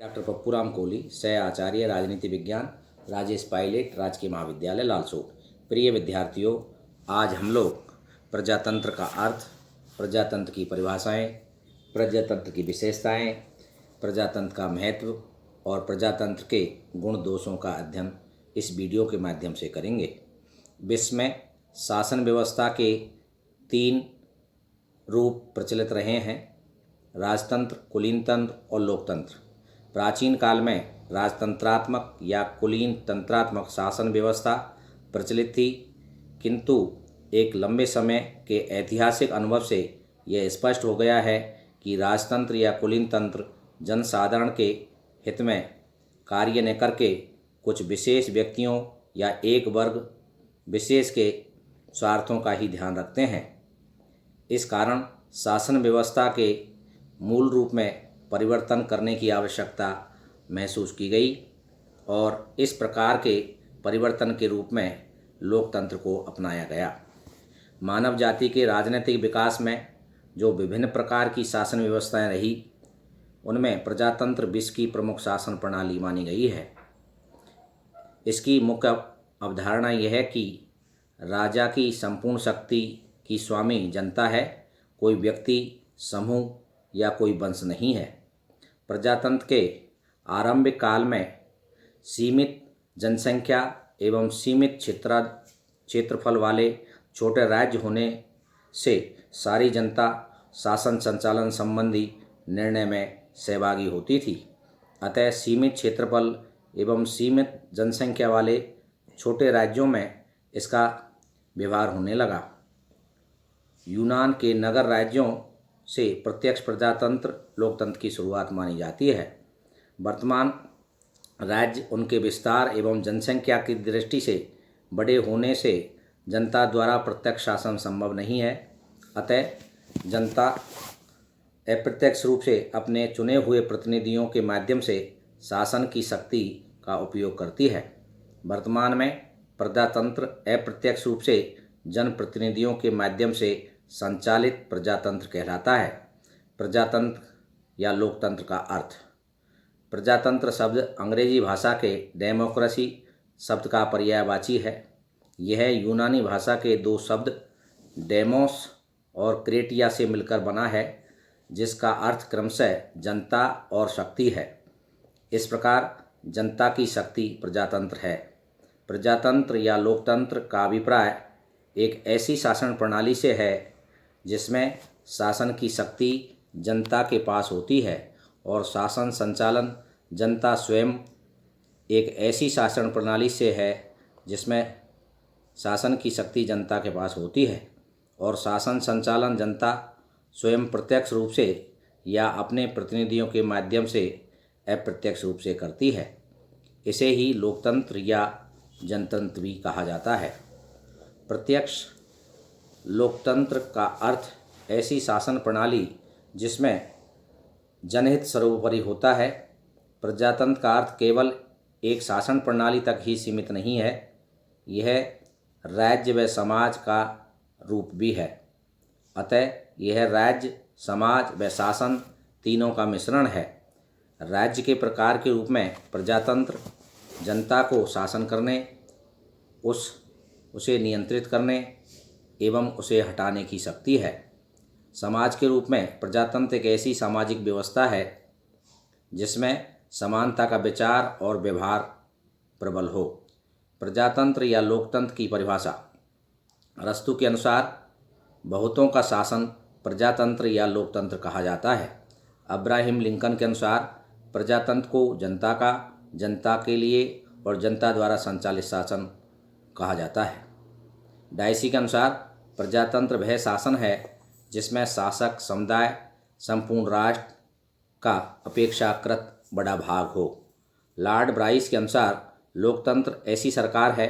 Doctor Pappuram Kohli, सह आचार्य राजनीति विज्ञान, राजेश पायलट, राजकीय महाविद्यालय लालसोट। प्रिय विद्यार्थियों, आज हम लोग प्रजातंत्र का अर्थ, प्रजातंत्र की परिभाषाएं, प्रजातंत्र की विशेषताएं, प्रजातंत्र का महत्व और प्रजातंत्र के गुण दोषों का अध्ययन इस वीडियो के माध्यम से करेंगे। विश्व में शासन व्यवस्था के 3 रूप प्रचलित रहे हैं: राजतंत्र, कुलीन तंत्र और लोकतंत्र। प्राचीन काल में राजतंत्रात्मक या कुलीन तंत्रात्मक शासन व्यवस्था प्रचलित थी, किंतु एक लंबे समय के ऐतिहासिक अनुभव से यह स्पष्ट हो गया है कि राजतंत्र या कुलीन तंत्र जनसाधारण के हित में कार्य न करके कुछ विशेष व्यक्तियों या एक वर्ग विशेष के स्वार्थों का ही ध्यान रखते हैं। इस कारण शासन व्यवस्था के मूल रूप में परिवर्तन करने की आवश्यकता महसूस की गई और इस प्रकार के परिवर्तन के रूप में लोकतंत्र को अपनाया गया। मानव जाति के राजनीतिक विकास में जो विभिन्न प्रकार की शासन व्यवस्थाएं रही, उनमें प्रजातंत्र विश्व की प्रमुख शासन प्रणाली मानी गई है। इसकी मुख्य अवधारणा यह है कि राजा की संपूर्ण शक्ति की स्वामी जनता है, कोई व्यक्ति, समूह या कोई वंश नहीं है। प्रजातंत्र के आरंभिक काल में सीमित जनसंख्या एवं सीमित क्षेत्रफल वाले छोटे राज्य होने से सारी जनता शासन संचालन संबंधी निर्णय में सहभागी होती थी। अतः सीमित क्षेत्रफल एवं सीमित जनसंख्या वाले छोटे राज्यों में इसका व्यवहार होने लगा। यूनान के नगर राज्यों से प्रत्यक्ष प्रजातंत्र लोकतंत्र की शुरुआत मानी जाती है। वर्तमान राज्य उनके विस्तार एवं जनसंख्या की दृष्टि से बड़े होने से जनता द्वारा प्रत्यक्ष शासन संभव नहीं है। अतः जनता अप्रत्यक्ष रूप से अपने चुने हुए प्रतिनिधियों के माध्यम से शासन की शक्ति का उपयोग करती है। वर्तमान में प्रजातंत्र अप्रत्यक्ष रूप से जनप्रतिनिधियों के माध्यम से संचालित प्रजातंत्र कहलाता है। प्रजातंत्र या लोकतंत्र का अर्थ। प्रजातंत्र शब्द अंग्रेजी भाषा के डेमोक्रेसी शब्द का पर्यायवाची है। यह यूनानी भाषा के 2 शब्द डेमोस और क्रेटिया से मिलकर बना है, जिसका अर्थ क्रमशः जनता और शक्ति है। इस प्रकार जनता की शक्ति प्रजातंत्र है। प्रजातंत्र या लोकतंत्र का अभिप्राय एक ऐसी शासन प्रणाली से है जिसमें शासन की शक्ति जनता के पास होती है और शासन संचालन जनता स्वयं। एक ऐसी शासन प्रणाली से है जिसमें शासन की शक्ति जनता के पास होती है और शासन संचालन जनता स्वयं प्रत्यक्ष रूप से या अपने प्रतिनिधियों के माध्यम से अप्रत्यक्ष रूप से करती है। इसे ही लोकतंत्र या जनतंत्र भी कहा जाता है। प्रत्यक्ष लोकतंत्र का अर्थ ऐसी शासन प्रणाली जिसमें जनहित सर्वोपरि होता है। प्रजातंत्र का अर्थ केवल एक शासन प्रणाली तक ही सीमित नहीं है, यह राज्य व समाज का रूप भी है। अतः यह राज्य, समाज व शासन तीनों का मिश्रण है। राज्य के प्रकार के रूप में प्रजातंत्र जनता को शासन करने, उसे नियंत्रित करने एवं उसे हटाने की शक्ति है। समाज के रूप में प्रजातंत्र एक ऐसी सामाजिक व्यवस्था है जिसमें समानता का विचार और व्यवहार प्रबल हो। प्रजातंत्र या लोकतंत्र की परिभाषा। अरस्तू के अनुसार बहुतों का शासन प्रजातंत्र या लोकतंत्र कहा जाता है। अब्राहम लिंकन के अनुसार प्रजातंत्र को जनता का, जनता के लिए और जनता द्वारा संचालित शासन कहा जाता है। डायसी के अनुसार प्रजातंत्र वह शासन है जिसमें शासक समुदाय संपूर्ण राष्ट्र का अपेक्षाकृत बड़ा भाग हो। लॉर्ड ब्राइस के अनुसार लोकतंत्र ऐसी सरकार है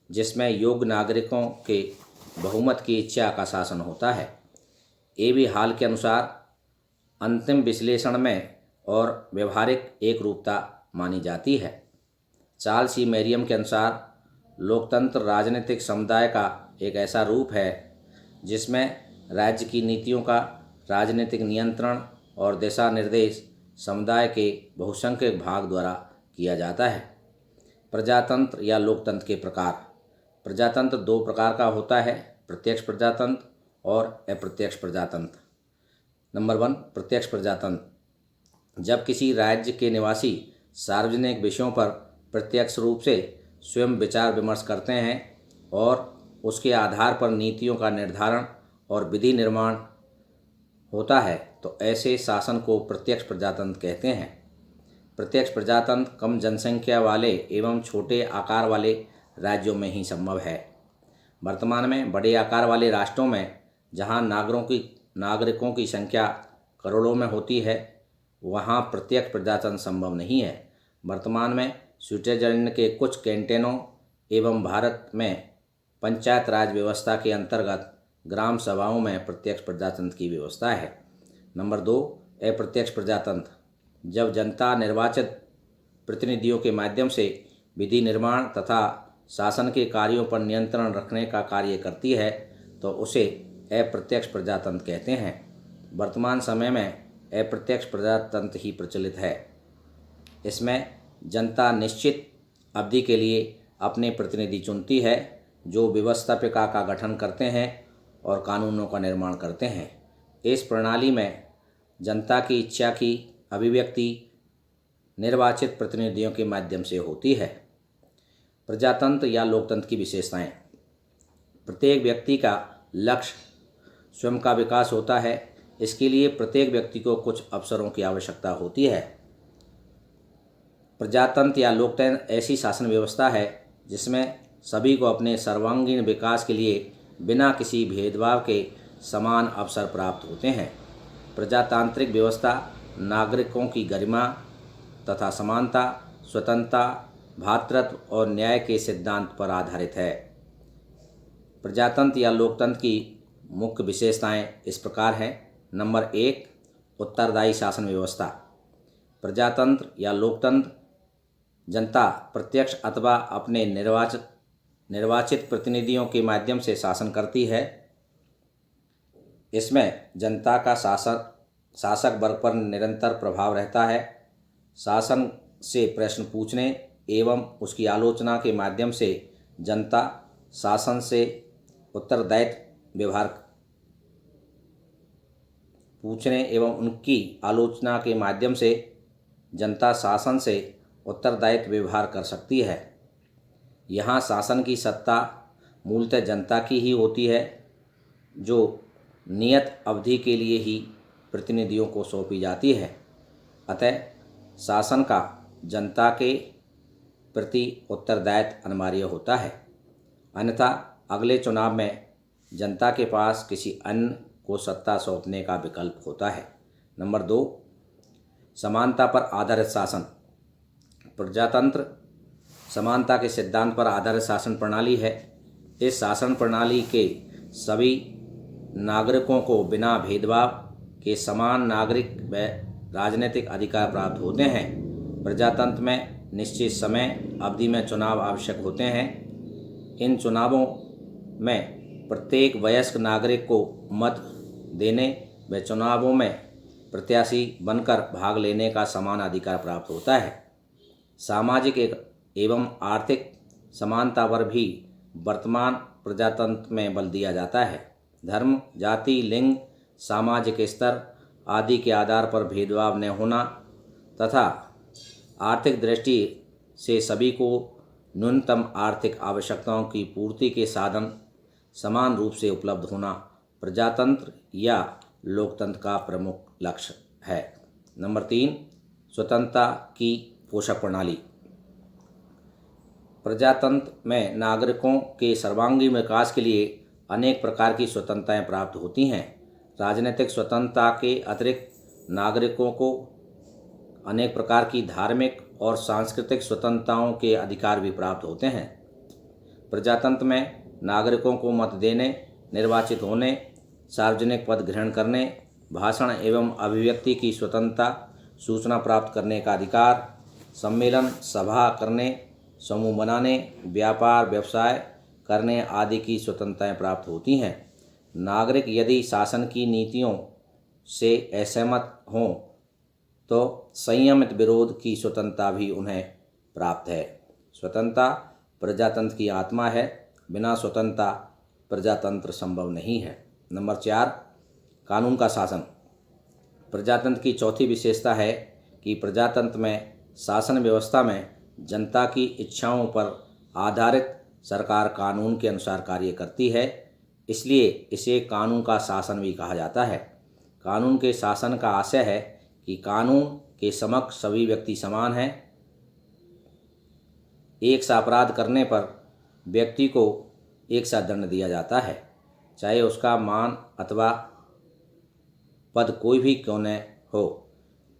जिसमें योग्य नागरिकों के बहुमत की इच्छा का शासन होता है। ए.बी. हॉल के अनुसार अंतिम विश्लेषण में और व्यवहारिक एकरूपता मानी जाती है। चार्ल्स सी मेरियम के अनुसार लोकतंत्र राजनीतिक समुदाय का एक ऐसा रूप है जिसमें राज्य की नीतियों का राजनीतिक नियंत्रण और दिशा निर्देश समुदाय के बहुसंख्यक भाग द्वारा किया जाता है। प्रजातंत्र या लोकतंत्र के प्रकार। प्रजातंत्र दो प्रकार का होता है, प्रत्यक्ष प्रजातंत्र और अप्रत्यक्ष प्रजातंत्र। नंबर 1, प्रत्यक्ष प्रजातंत्र। जब किसी राज्य के निवासी सार्वजनिक विषयों पर प्रत्यक्ष रूप से स्वयं विचार विमर्श करते हैं और उसके आधार पर नीतियों का निर्धारण और विधि निर्माण होता है, तो ऐसे शासन को प्रत्यक्ष प्रजातंत्र कहते हैं। प्रत्यक्ष प्रजातंत्र कम जनसंख्या वाले एवं छोटे आकार वाले राज्यों में ही संभव है। वर्तमान में बड़े आकार वाले राष्ट्रों में जहां नागरिकों की संख्या करोड़ों में होती है, वहां प्रत्यक्ष प्रजातंत्र संभव नहीं है। वर्तमान में स्विट्जरलैंड के कुछ कैंटोनों एवं भारत में पंचायत राज व्यवस्था के अंतर्गत ग्राम सभाओं में प्रत्यक्ष प्रजातंत्र की व्यवस्था है। नंबर 2, अप्रत्यक्ष प्रजातंत्र। जब जनता निर्वाचित प्रतिनिधियों के माध्यम से विधि निर्माण तथा शासन के कार्यों पर नियंत्रण रखने का कार्य करती है, तो उसे अप्रत्यक्ष प्रजातंत्र कहते हैं। वर्तमान समय में अप्रत्यक्ष प्रजातंत्र ही प्रचलित है। इसमें जनता निश्चित अवधि के लिए अपने प्रतिनिधि चुनती है, जो व्यवस्थापिका का गठन करते हैं और कानूनों का निर्माण करते हैं। इस प्रणाली में जनता की इच्छा की अभिव्यक्ति निर्वाचित प्रतिनिधियों के माध्यम से होती है। प्रजातंत्र या लोकतंत्र की विशेषताएं। प्रत्येक व्यक्ति का लक्ष्य स्वयं का विकास होता है। इसके लिए प्रत्येक व्यक्ति को कुछ अवसरों की आवश्यकता होती है। प्रजातंत्र या लोकतंत्र ऐसी शासन व्यवस्था है जिसमें सभी को अपने सर्वांगीण विकास के लिए बिना किसी भेदभाव के समान अवसर प्राप्त होते हैं। प्रजातांत्रिक व्यवस्था नागरिकों की गरिमा तथा समानता, स्वतंत्रता, भ्रातृत्व और न्याय के सिद्धांत पर आधारित है। प्रजातंत्र या लोकतंत्र की मुख्य विशेषताएं इस प्रकार हैं। नंबर 1, उत्तरदायी शासन व्यवस्था। प्रजातंत्र या लोकतंत्र जनता प्रत्यक्ष अथवा अपने निर्वाचित प्रतिनिधियों के माध्यम से शासन करती है। इसमें जनता का शासक वर्ग पर निरंतर प्रभाव रहता है। शासन से प्रश्न पूछने एवं उसकी आलोचना के माध्यम से जनता शासन से उत्तरदायित्व व्यवहार पूछने एवं उनकी आलोचना के माध्यम से जनता शासन से उत्तरदायित्व व्यवहार कर सकती है। यहाँ शासन की सत्ता मूलतः जनता की ही होती है, जो नियत अवधि के लिए ही प्रतिनिधियों को सौंपी जाती है। अतः शासन का जनता के प्रति उत्तरदायित्व अनिवार्य होता है, अन्यथा अगले चुनाव में जनता के पास किसी अन्य को सत्ता सौंपने का विकल्प होता है। नंबर 2, समानता पर आधारित शासन। प्रजातंत्र समानता के सिद्धांत पर आधारित शासन प्रणाली है। इस शासन प्रणाली के सभी नागरिकों को बिना भेदभाव के समान नागरिक व राजनीतिक अधिकार प्राप्त होते हैं। प्रजातंत्र में निश्चित समय अवधि में चुनाव आवश्यक होते हैं। इन चुनावों में प्रत्येक वयस्क नागरिक को मत देने व चुनावों में प्रत्याशी बनकर भाग लेने का समान अधिकार प्राप्त होता है। सामाजिक एवं आर्थिक समानता पर भी वर्तमान प्रजातंत्र में बल दिया जाता है। धर्म, जाति, लिंग, सामाजिक स्तर आदि के आधार पर भेदभाव न होना तथा आर्थिक दृष्टि से सभी को न्यूनतम आर्थिक आवश्यकताओं की पूर्ति के साधन समान रूप से उपलब्ध होना प्रजातंत्र या लोकतंत्र का प्रमुख लक्ष्य है। नंबर 3, स्वतंत्रता की पोषक प्रणाली। प्रजातंत्र में नागरिकों के सर्वांगीण विकास के लिए अनेक प्रकार की स्वतंत्रताएं प्राप्त होती हैं। राजनीतिक स्वतंत्रता के अतिरिक्त नागरिकों को अनेक प्रकार की धार्मिक और सांस्कृतिक स्वतंत्रताओं के अधिकार भी प्राप्त होते हैं। प्रजातंत्र में नागरिकों को मत देने, निर्वाचित होने, सार्वजनिक पद ग्रहण करने, भाषण एवं अभिव्यक्ति की स्वतंत्रता, सूचना प्राप्त करने का अधिकार, सम्मेलन सभा करने, समूह बनाने, व्यापार व्यवसाय करने आदि की स्वतंत्रताएं प्राप्त होती हैं। नागरिक यदि शासन की नीतियों से असहमत हों तो संयमित विरोध की स्वतंत्रता भी उन्हें प्राप्त है। स्वतंत्रता प्रजातंत्र की आत्मा है, बिना स्वतंत्रता प्रजातंत्र संभव नहीं है। नंबर 4, कानून का शासन। प्रजातंत्र की चौथी विशेषता है कि प्रजातंत्र में शासन व्यवस्था में जनता की इच्छाओं पर आधारित सरकार कानून के अनुसार कार्य करती है, इसलिए इसे कानून का शासन भी कहा जाता है। कानून के शासन का आशय है कि कानून के समक्ष सभी व्यक्ति समान हैं। एक सा अपराध करने पर व्यक्ति को एक सा दंड दिया जाता है, चाहे उसका मान अथवा पद कोई भी क्यों न हो।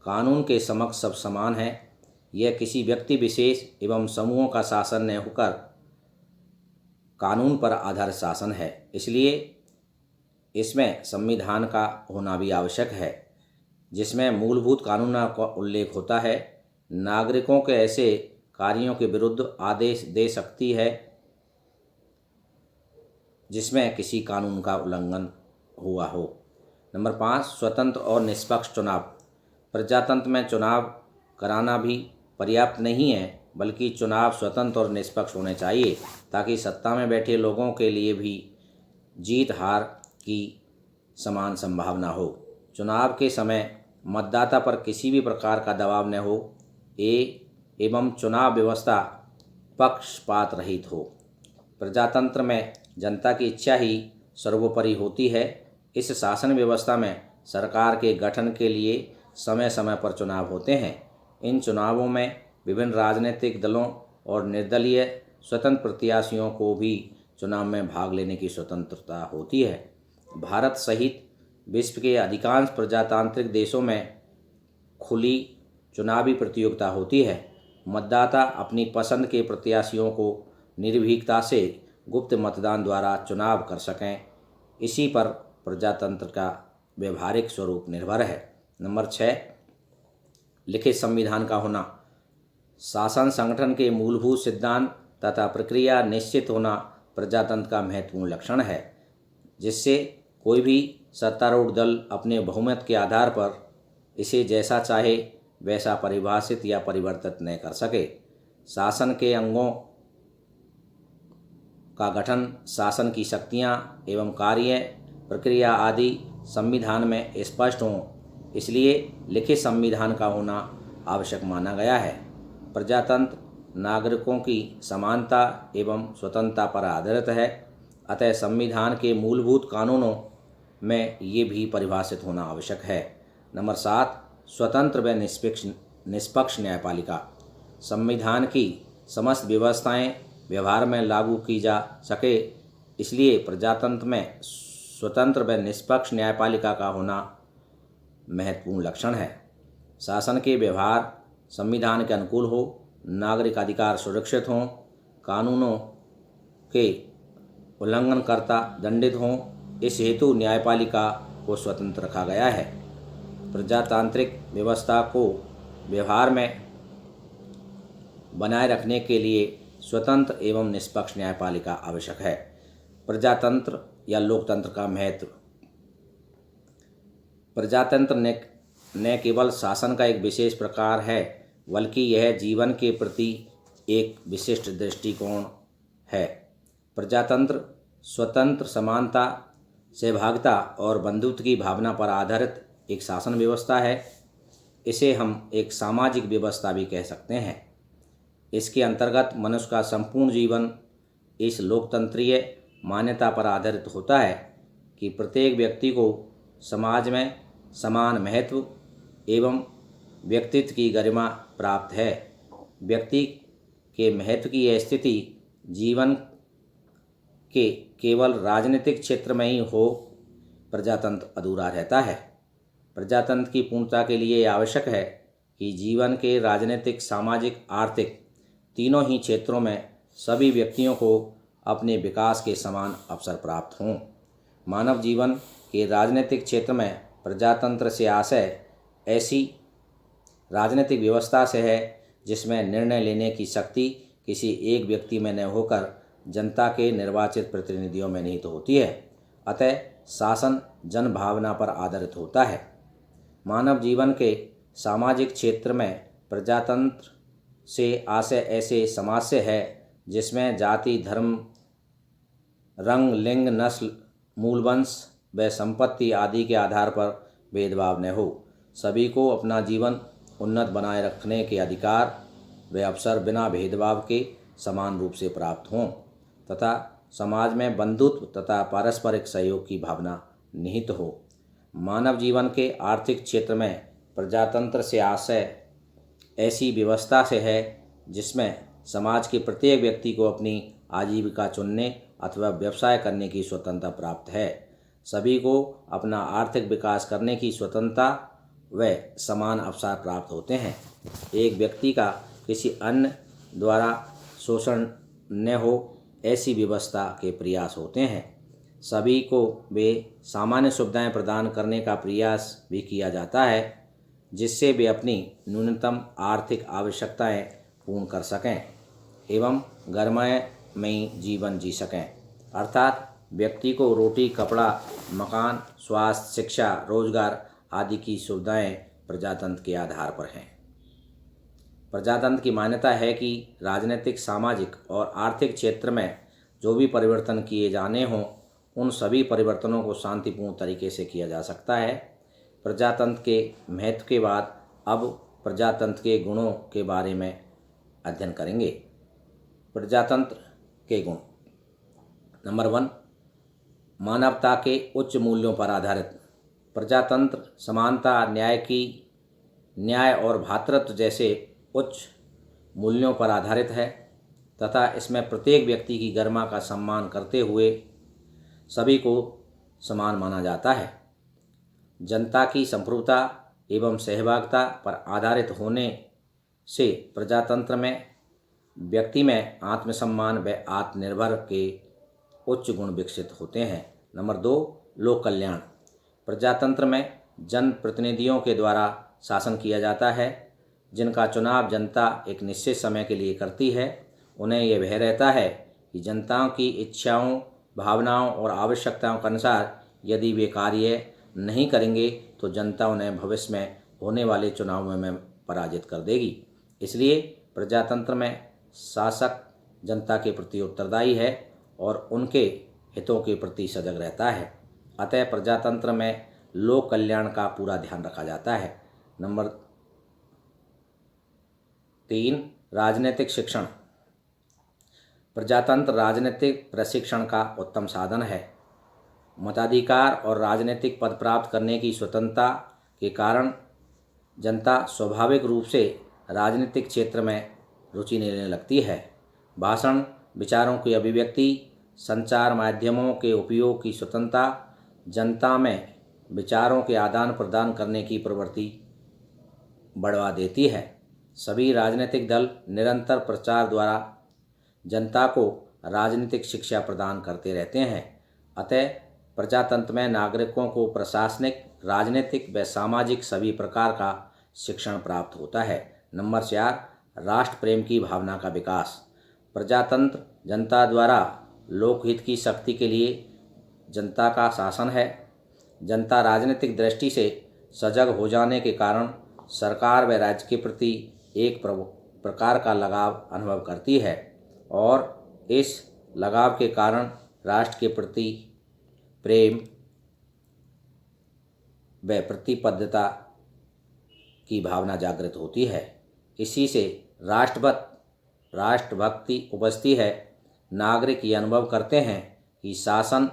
कानून के समक्ष सब समान हैं। यह किसी व्यक्ति विशेष एवं समूहों का शासन न होकर कानून पर आधारित शासन है, इसलिए इसमें संविधान का होना भी आवश्यक है, जिसमें मूलभूत कानूनों का उल्लेख होता है। नागरिकों के ऐसे कार्यों के विरुद्ध आदेश दे सकती है जिसमें किसी कानून का उल्लंघन हुआ हो। नंबर 5, स्वतंत्र और निष्पक्ष चुनाव। प्रजातंत्र में चुनाव कराना भी पर्याप्त नहीं है, बल्कि चुनाव स्वतंत्र और निष्पक्ष होने चाहिए, ताकि सत्ता में बैठे लोगों के लिए भी जीत हार की समान संभावना हो। चुनाव के समय मतदाता पर किसी भी प्रकार का दबाव न हो एवं चुनाव व्यवस्था पक्षपात रहित हो। प्रजातंत्र में जनता की इच्छा ही सर्वोपरि होती है। इस शासन व्यवस्था में सरकार के गठन के लिए समय समय पर चुनाव होते हैं। इन चुनावों में विभिन्न राजनीतिक दलों और निर्दलीय स्वतंत्र प्रत्याशियों को भी चुनाव में भाग लेने की स्वतंत्रता होती है। भारत सहित विश्व के अधिकांश प्रजातांत्रिक देशों में खुली चुनावी प्रतियोगिता होती है। मतदाता अपनी पसंद के प्रत्याशियों को निर्भीकता से गुप्त मतदान द्वारा चुनाव कर सकें, इसी पर प्रजातंत्र का व्यवहारिक स्वरूप निर्भर है। नंबर 6, लिखित संविधान का होना। शासन संगठन के मूलभूत सिद्धांत तथा प्रक्रिया निश्चित होना प्रजातंत्र का महत्वपूर्ण लक्षण है, जिससे कोई भी सत्तारूढ़ दल अपने बहुमत के आधार पर इसे जैसा चाहे वैसा परिभाषित या परिवर्तित न कर सके। शासन के अंगों का गठन, शासन की शक्तियाँ एवं कार्य प्रक्रिया आदि संविधान में स्पष्ट हों, इसलिए लिखित संविधान का होना आवश्यक माना गया है। प्रजातंत्र नागरिकों की समानता एवं स्वतंत्रता पर आधारित है, अतः संविधान के मूलभूत कानूनों में ये भी परिभाषित होना आवश्यक है। नंबर 7, स्वतंत्र व निष्पक्ष न्यायपालिका। संविधान की समस्त व्यवस्थाएं व्यवहार में लागू की जा सके, इसलिए प्रजातंत्र में स्वतंत्र व निष्पक्ष न्यायपालिका का होना महत्वपूर्ण लक्षण है। शासन के व्यवहार संविधान के अनुकूल हो, नागरिक अधिकार सुरक्षित हों, कानूनों के उल्लंघनकर्ता दंडित हों, इस हेतु न्यायपालिका को स्वतंत्र रखा गया है। प्रजातांत्रिक व्यवस्था को व्यवहार में बनाए रखने के लिए स्वतंत्र एवं निष्पक्ष न्यायपालिका आवश्यक है। प्रजातंत्र या लोकतंत्र का महत्व। प्रजातंत्र न केवल शासन का एक विशेष प्रकार है, बल्कि यह जीवन के प्रति एक विशिष्ट दृष्टिकोण है। प्रजातंत्र स्वतंत्र, समानता, सहभागिता और बंधुत्व की भावना पर आधारित एक शासन व्यवस्था है। इसे हम एक सामाजिक व्यवस्था भी कह सकते हैं। इसके अंतर्गत मनुष्य का संपूर्ण जीवन इस लोकतंत्रीय मान्यता पर आधारित होता है कि प्रत्येक व्यक्ति को समाज में समान महत्व एवं व्यक्तित्व की गरिमा प्राप्त है। व्यक्ति के महत्व की यह स्थिति जीवन के केवल राजनीतिक क्षेत्र में ही हो, प्रजातंत्र अधूरा रहता है। प्रजातंत्र की पूर्णता के लिए आवश्यक है कि जीवन के राजनीतिक, सामाजिक, आर्थिक तीनों ही क्षेत्रों में सभी व्यक्तियों को अपने विकास के समान अवसर प्राप्त हों। मानव जीवन के राजनीतिक क्षेत्र में प्रजातंत्र से आशय ऐसी राजनीतिक व्यवस्था से है जिसमें निर्णय लेने की शक्ति किसी एक व्यक्ति में न होकर जनता के निर्वाचित प्रतिनिधियों में निहित होती है। अतः शासन जन भावना पर आधारित होता है। मानव जीवन के सामाजिक क्षेत्र में प्रजातंत्र से आशय ऐसे समाज से है जिसमें जाति, धर्म, रंग, लिंग, नस्ल, मूल वंश व संपत्ति आदि के आधार पर भेदभाव न हो। सभी को अपना जीवन उन्नत बनाए रखने के अधिकार व अवसर बिना भेदभाव के समान रूप से प्राप्त हों तथा समाज में बंधुत्व तथा पारस्परिक सहयोग की भावना निहित हो। मानव जीवन के आर्थिक क्षेत्र में प्रजातंत्र से आशय ऐसी व्यवस्था से है जिसमें समाज के प्रत्येक व्यक्ति को अपनी आजीविका चुनने अथवा व्यवसाय करने की स्वतंत्रता प्राप्त है। सभी को अपना आर्थिक विकास करने की स्वतंत्रता व समान अवसर प्राप्त होते हैं। एक व्यक्ति का किसी अन्य द्वारा शोषण न हो ऐसी व्यवस्था के प्रयास होते हैं। सभी को वे सामान्य सुविधाएं प्रदान करने का प्रयास भी किया जाता है जिससे वे अपनी न्यूनतम आर्थिक आवश्यकताएं पूर्ण कर सकें एवं गर्ममयी जीवन जी सकें। अर्थात व्यक्ति को रोटी, कपड़ा, मकान, स्वास्थ्य, शिक्षा, रोजगार आदि की सुविधाएं प्रजातंत्र के आधार पर हैं। प्रजातंत्र की मान्यता है कि राजनीतिक, सामाजिक और आर्थिक क्षेत्र में जो भी परिवर्तन किए जाने हों उन सभी परिवर्तनों को शांतिपूर्ण तरीके से किया जा सकता है। प्रजातंत्र के महत्व के बाद अब प्रजातंत्र के गुणों के बारे में अध्ययन करेंगे। प्रजातंत्र के गुण। नंबर 1, मानवता के उच्च मूल्यों पर आधारित। प्रजातंत्र समानता, न्याय और भ्रातृत्व जैसे उच्च मूल्यों पर आधारित है तथा इसमें प्रत्येक व्यक्ति की गरिमा का सम्मान करते हुए सभी को समान माना जाता है। जनता की संप्रभुता एवं सहभागिता पर आधारित होने से प्रजातंत्र में व्यक्ति में आत्मसम्मान व आत्मनिर्भर के उच्च गुण विकसित होते हैं। नंबर 2, लोक कल्याण। प्रजातंत्र में जनप्रतिनिधियों के द्वारा शासन किया जाता है जिनका चुनाव जनता एक निश्चित समय के लिए करती है। उन्हें यह भय रहता है कि जनताओं की इच्छाओं, भावनाओं और आवश्यकताओं के अनुसार यदि वे कार्य नहीं करेंगे तो जनता उन्हें भविष्य में होने वाले चुनाव में पराजित कर देगी। इसलिए प्रजातंत्र में शासक जनता के प्रति उत्तरदायी है और उनके हितों के प्रति सजग रहता है। अतः प्रजातंत्र में लोक कल्याण का पूरा ध्यान रखा जाता है। नंबर 3, राजनीतिक शिक्षण। प्रजातंत्र राजनीतिक प्रशिक्षण का उत्तम साधन है। मताधिकार और राजनीतिक पद प्राप्त करने की स्वतंत्रता के कारण जनता स्वाभाविक रूप से राजनीतिक क्षेत्र में रुचि लेने लगती है। भाषण, विचारों की अभिव्यक्ति, संचार माध्यमों के उपयोग की स्वतंत्रता जनता में विचारों के आदान प्रदान करने की प्रवृत्ति बढ़वा देती है। सभी राजनीतिक दल निरंतर प्रचार द्वारा जनता को राजनीतिक शिक्षा प्रदान करते रहते हैं। अतः प्रजातंत्र में नागरिकों को प्रशासनिक, राजनीतिक व सामाजिक सभी प्रकार का शिक्षण प्राप्त होता है। नंबर 4, राष्ट्र प्रेम की भावना का विकास। प्रजातंत्र जनता द्वारा लोकहित की शक्ति के लिए जनता का शासन है। जनता राजनीतिक दृष्टि से सजग हो जाने के कारण सरकार व राज्य के प्रति एक प्रकार का लगाव अनुभव करती है और इस लगाव के कारण राष्ट्र के प्रति प्रेम व प्रतिबद्धता की भावना जागृत होती है। इसी से राष्ट्रभक्ति उपजती है। नागरिक ये अनुभव करते हैं कि शासन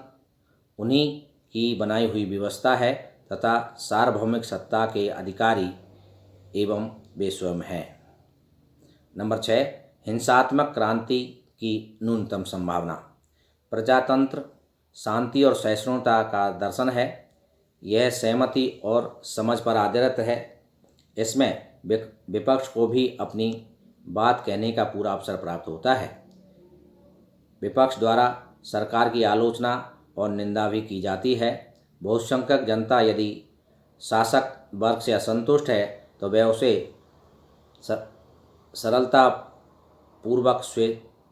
उन्हीं की बनाई हुई व्यवस्था है तथा सार्वभौमिक सत्ता के अधिकारी एवं वे स्वयं हैं। नंबर 6, हिंसात्मक क्रांति की न्यूनतम संभावना। प्रजातंत्र शांति और सहिष्णुता का दर्शन है। यह सहमति और समझ पर आधारित है। इसमें विपक्ष को भी अपनी बात कहने का पूरा अवसर प्राप्त होता है। विपक्ष द्वारा सरकार की आलोचना और निंदा भी की जाती है। बहुसंख्यक जनता यदि शासक वर्ग से असंतुष्ट है तो वह उसे सरलता पूर्वक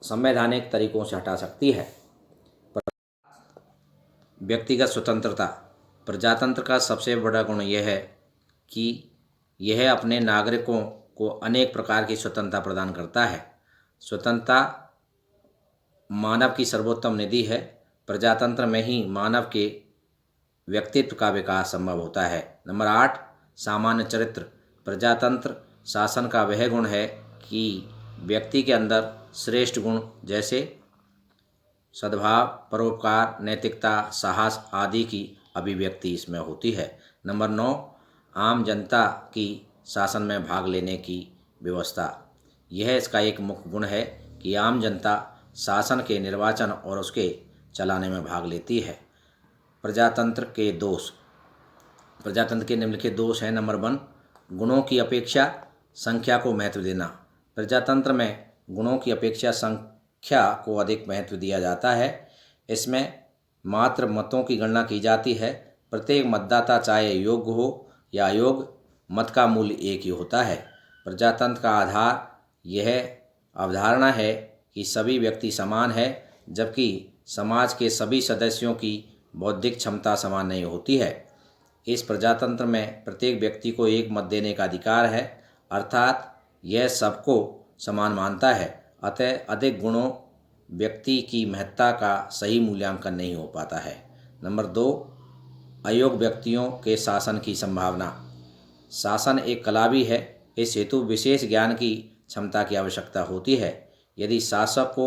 संवैधानिक तरीकों से हटा सकती है। व्यक्तिगत स्वतंत्रता। प्रजातंत्र का सबसे बड़ा गुण यह है कि यह अपने नागरिकों को अनेक प्रकार की स्वतंत्रता प्रदान करता है। स्वतंत्रता मानव की सर्वोत्तम निधि है। प्रजातंत्र में ही मानव के व्यक्तित्व का विकास संभव होता है। नंबर 8, सामान्य चरित्र। प्रजातंत्र शासन का वह गुण है कि व्यक्ति के अंदर श्रेष्ठ गुण जैसे सद्भाव, परोपकार, नैतिकता, साहस आदि की अभिव्यक्ति इसमें होती है। नंबर 9, आम जनता की शासन में भाग लेने की व्यवस्था। यह इसका एक मुख्य गुण है कि आम जनता शासन के निर्वाचन और उसके चलाने में भाग लेती है। प्रजातंत्र के दोष। प्रजातंत्र के निम्नलिखित दोष हैं। नंबर 1, गुणों की अपेक्षा संख्या को महत्व देना। प्रजातंत्र में गुणों की अपेक्षा संख्या को अधिक महत्व दिया जाता है। इसमें मात्र मतों की गणना की जाती है। प्रत्येक मतदाता चाहे योग्य हो या अयोग्य, मत का मूल्य एक ही होता है। प्रजातंत्र का आधार यह अवधारणा है कि सभी व्यक्ति समान है, जबकि समाज के सभी सदस्यों की बौद्धिक क्षमता समान नहीं होती है। इस प्रजातंत्र में प्रत्येक व्यक्ति को एक मत देने का अधिकार है, अर्थात यह सबको समान मानता है। अतः अधिक गुणों व्यक्ति की महत्ता का सही मूल्यांकन नहीं हो पाता है। नंबर 2, अयोग्य व्यक्तियों के शासन की संभावना। शासन एक कला भी है। इस हेतु विशेष ज्ञान की क्षमता की आवश्यकता होती है। यदि शासक को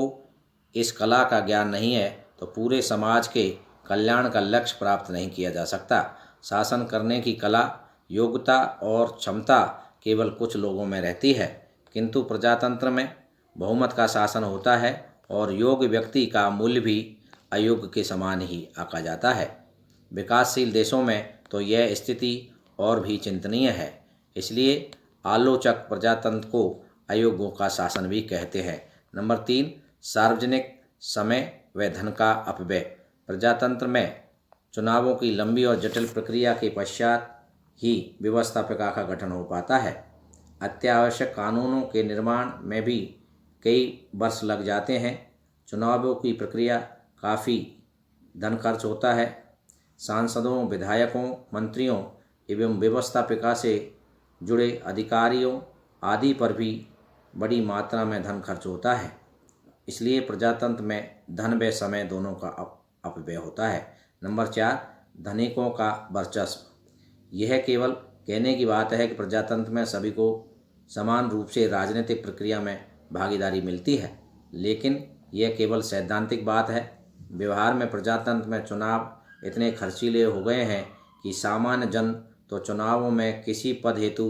इस कला का ज्ञान नहीं है तो पूरे समाज के कल्याण का लक्ष्य प्राप्त नहीं किया जा सकता। शासन करने की कला, योग्यता और क्षमता केवल कुछ लोगों में रहती है, किंतु प्रजातंत्र में बहुमत का शासन होता है और योग्य व्यक्ति का मूल्य भी अयोग्य के समान ही आंका जाता है। विकासशील देशों में तो यह स्थिति और भी चिंतनीय है। इसलिए आलोचक प्रजातंत्र को अयोग्यों का शासन भी कहते हैं। नंबर 3, सार्वजनिक समय व धन का अपव्यय। प्रजातंत्र में चुनावों की लंबी और जटिल प्रक्रिया के पश्चात ही व्यवस्थापिका का गठन हो पाता है। अत्यावश्यक कानूनों के निर्माण में भी कई वर्ष लग जाते हैं। चुनावों की प्रक्रिया काफ़ी धन खर्च होता है। सांसदों, विधायकों, मंत्रियों एवं व्यवस्थापिका से जुड़े अधिकारियों आदि पर भी बड़ी मात्रा में धन खर्च होता है। इसलिए प्रजातंत्र में धन व समय दोनों का अपव्यय होता है। नंबर 4, धनिकों का वर्चस्व। यह केवल कहने की बात है कि प्रजातंत्र में सभी को समान रूप से राजनीतिक प्रक्रिया में भागीदारी मिलती है, लेकिन यह केवल सैद्धांतिक बात है। व्यवहार में प्रजातंत्र में चुनाव इतने खर्चीले हो गए हैं कि सामान्य जन तो चुनावों में किसी पद हेतु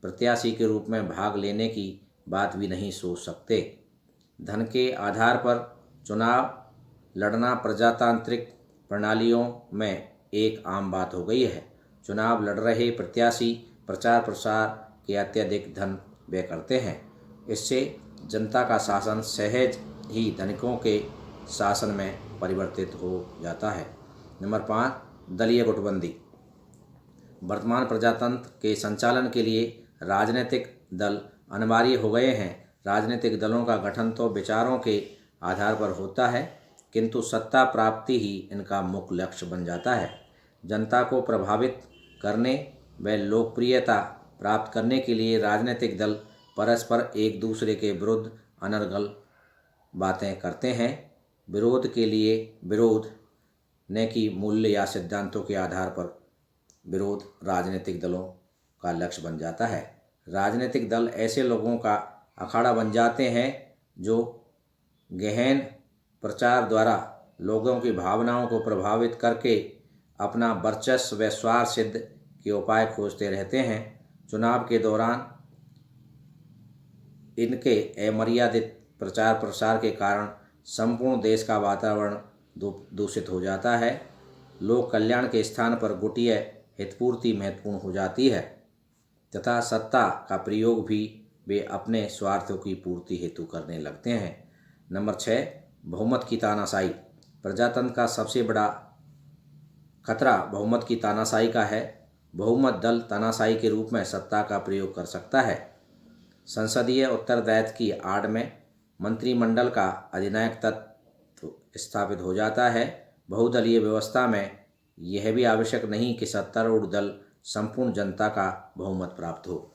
प्रत्याशी के रूप में भाग लेने की बात भी नहीं सोच सकते। धन के आधार पर चुनाव लड़ना प्रजातांत्रिक प्रणालियों में एक आम बात हो गई है। चुनाव लड़ रहे प्रत्याशी प्रचार प्रसार के अत्यधिक धन व्यय करते हैं। इससे जनता का शासन सहज ही धनिकों के शासन में परिवर्तित हो जाता है। नंबर 5, दलीय गुटबंदी। वर्तमान प्रजातंत्र के संचालन के लिए राजनीतिक दल अनिवार्य हो गए हैं। राजनीतिक दलों का गठन तो विचारों के आधार पर होता है, किंतु सत्ता प्राप्ति ही इनका मुख्य लक्ष्य बन जाता है। जनता को प्रभावित करने व लोकप्रियता प्राप्त करने के लिए राजनीतिक दल परस्पर एक दूसरे के विरुद्ध अनर्गल बातें करते हैं। विरोध के लिए विरोध, न कि मूल्य या सिद्धांतों के आधार पर विरोध राजनीतिक दलों का लक्ष्य बन जाता है। राजनीतिक दल ऐसे लोगों का अखाड़ा बन जाते हैं जो गहन प्रचार द्वारा लोगों की भावनाओं को प्रभावित करके अपना वर्चस्व व स्वार्थ सिद्ध के उपाय खोजते रहते हैं। चुनाव के दौरान इनके अमर्यादित प्रचार प्रसार के कारण संपूर्ण देश का वातावरण दूषित हो जाता है। लोक कल्याण के स्थान पर गुटीय हितपूर्ति महत्वपूर्ण हो जाती है तथा सत्ता का प्रयोग भी वे अपने स्वार्थों की पूर्ति हेतु करने लगते हैं। नंबर 6, बहुमत की तानाशाही। प्रजातंत्र का सबसे बड़ा खतरा बहुमत की तानाशाही का है। बहुमत दल तानाशाही के रूप में सत्ता का प्रयोग कर सकता है। संसदीय उत्तरदायित्व की आड़ में मंत्रिमंडल का अधिनायक तत्व स्थापित हो जाता है। बहुदलीय व्यवस्था में यह भी आवश्यक नहीं कि सत्तारूढ़ दल संपूर्ण जनता का बहुमत प्राप्त हो।